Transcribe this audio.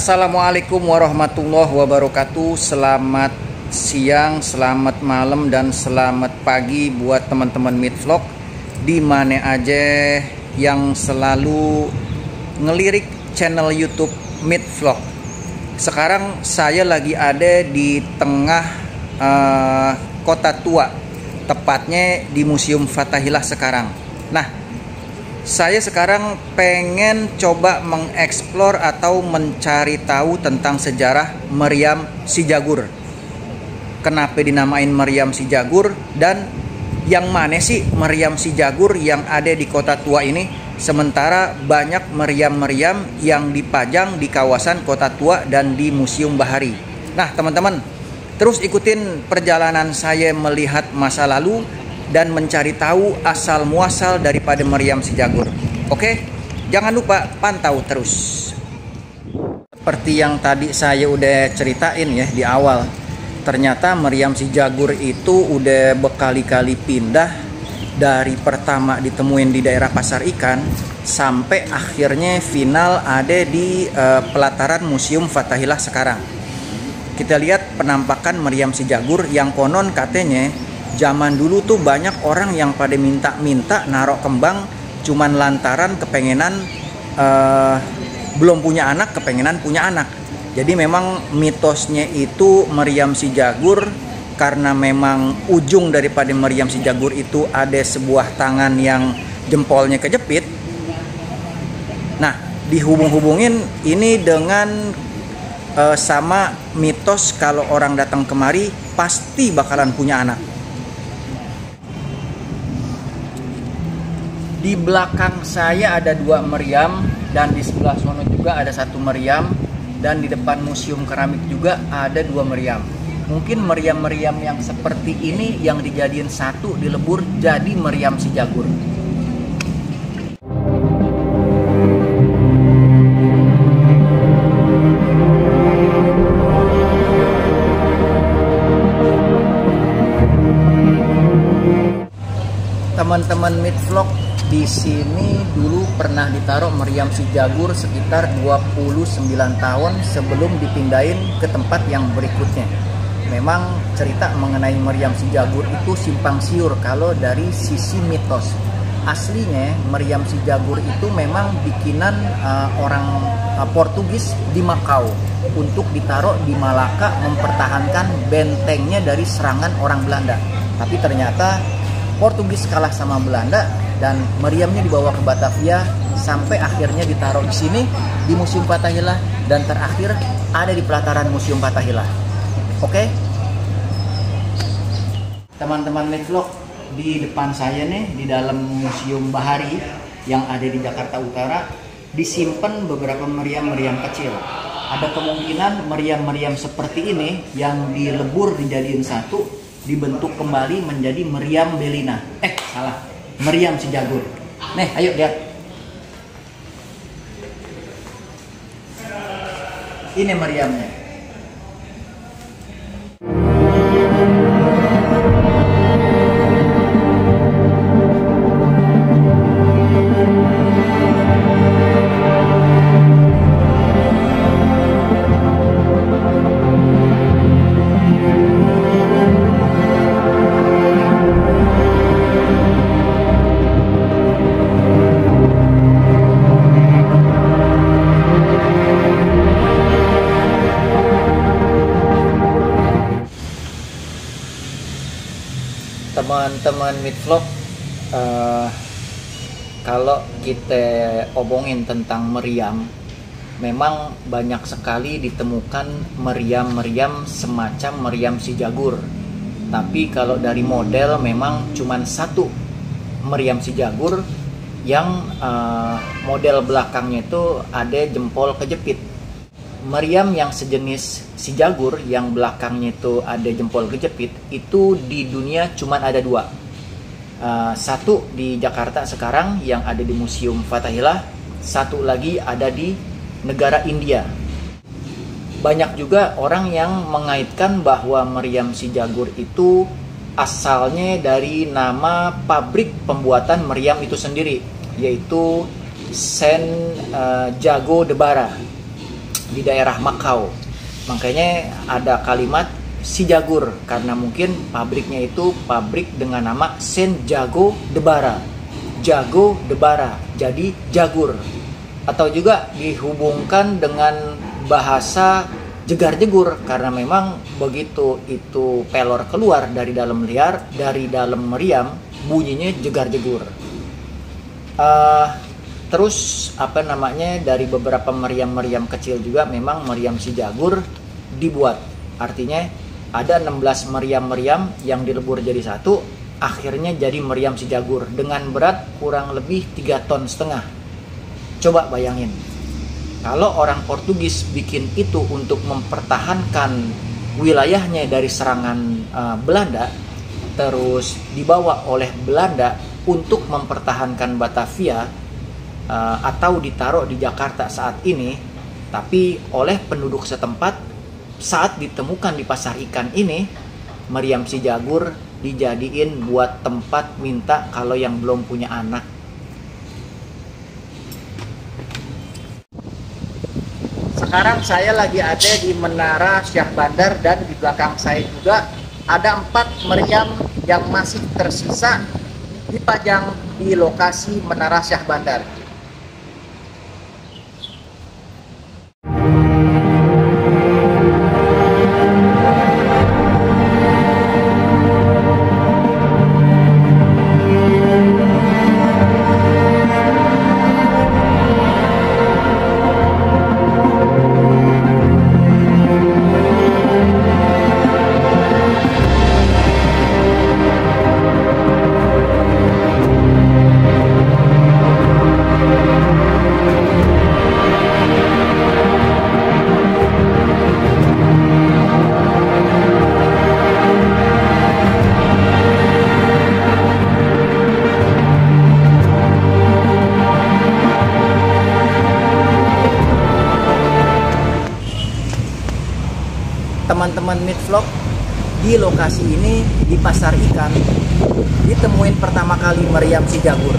Assalamualaikum warahmatullahi wabarakatuh. Selamat siang, selamat malam, dan selamat pagi buat teman-teman Midvlog di mana aja yang selalu ngelirik channel YouTube Midvlog. Sekarang saya lagi ada di tengah kota tua, tepatnya di Museum Fathahillah sekarang. Nah, saya sekarang pengen coba mengeksplor atau mencari tahu tentang sejarah Meriam Si Jagur. Kenapa dinamain Meriam Si Jagur, dan yang mana sih Meriam Si Jagur yang ada di kota tua ini, sementara banyak meriam-meriam yang dipajang di kawasan kota tua dan di Museum Bahari. Nah teman-teman, terus ikutin perjalanan saya melihat masa lalu dan mencari tahu asal muasal daripada Meriam Si Jagur. Oke, jangan lupa pantau terus. Seperti yang tadi saya udah ceritain ya di awal, ternyata Meriam Si Jagur itu udah berkali-kali pindah dari pertama ditemuin di daerah Pasar Ikan sampai akhirnya final ada di pelataran Museum Fathahillah sekarang. Kita lihat penampakan Meriam Si Jagur yang konon katanya zaman dulu tuh banyak orang yang pada minta-minta narok kembang cuman lantaran kepengenan belum punya anak, kepengenan punya anak. Jadi memang mitosnya itu Meriam Si Jagur, karena memang ujung daripada Meriam Si Jagur itu ada sebuah tangan yang jempolnya kejepit. Nah, dihubung-hubungin ini dengan sama mitos kalau orang datang kemari pasti bakalan punya anak. Di belakang saya ada dua meriam, dan di sebelah sono juga ada satu meriam, dan di depan museum keramik juga ada dua meriam. Mungkin meriam-meriam yang seperti ini yang dijadiin satu dilebur jadi Meriam Si Jagur. Teman-teman Midvlog, di sini dulu pernah ditaruh Meriam Si Jagur sekitar 29 tahun sebelum dipindahin ke tempat yang berikutnya. Memang cerita mengenai Meriam Si Jagur itu simpang siur kalau dari sisi mitos. Aslinya Meriam Si Jagur itu memang bikinan orang Portugis di Makau untuk ditaruh di Malaka mempertahankan bentengnya dari serangan orang Belanda. Tapi ternyata Portugis kalah sama Belanda dan meriamnya dibawa ke Batavia sampai akhirnya ditaruh di sini di Museum Fathahillah, dan terakhir ada di pelataran Museum Fathahillah. Oke, teman-teman Midvlog, di depan saya nih di dalam Museum Bahari yang ada di Jakarta Utara disimpan beberapa meriam-meriam kecil. Ada kemungkinan meriam-meriam seperti ini yang dilebur dijadiin satu dibentuk kembali menjadi Meriam Belina. Meriam Si Jagur. Nih, ayo lihat. Ini meriamnya. Teman-teman Midvlog, kalau kita omongin tentang meriam, memang banyak sekali ditemukan meriam-meriam semacam Meriam Si Jagur. Tapi kalau dari model memang cuma satu Meriam Si Jagur yang model belakangnya itu ada jempol kejepit. Meriam yang sejenis Si Jagur yang belakangnya itu ada jempol kejepit itu di dunia cuma ada dua. Satu di Jakarta sekarang yang ada di Museum Fathahillah, satu lagi ada di negara India. Banyak juga orang yang mengaitkan bahwa Meriam Si Jagur itu asalnya dari nama pabrik pembuatan meriam itu sendiri, yaitu Saint Jago de Bara. di daerah Makau. Makanya ada kalimat si Jagur, karena mungkin pabriknya itu pabrik dengan nama Sen Jago Debara. Jago Debara, jadi Jagur. Atau juga dihubungkan dengan bahasa jegar-jegur, karena memang begitu itu pelor keluar dari dalam liar, dari dalam meriam, bunyinya jegar-jegur. Terus dari beberapa meriam-meriam kecil juga memang meriam si Jagur dibuat. Artinya ada 16 meriam-meriam yang dilebur jadi satu, akhirnya jadi meriam si Jagur dengan berat kurang lebih 3,5 ton. Coba bayangin, kalau orang Portugis bikin itu untuk mempertahankan wilayahnya dari serangan Belanda, terus dibawa oleh Belanda untuk mempertahankan Batavia, atau ditaruh di Jakarta saat ini, tapi oleh penduduk setempat saat ditemukan di pasar ikan ini, meriam si Jagur dijadiin buat tempat minta kalau yang belum punya anak. Sekarang saya lagi ada di Menara Syah Bandar, dan di belakang saya juga ada 4 meriam yang masih tersisa dipajang di lokasi Menara Syah Bandar. Teman-teman Meatvlog, di lokasi ini di pasar ikan ditemuin pertama kali meriam si Jagur.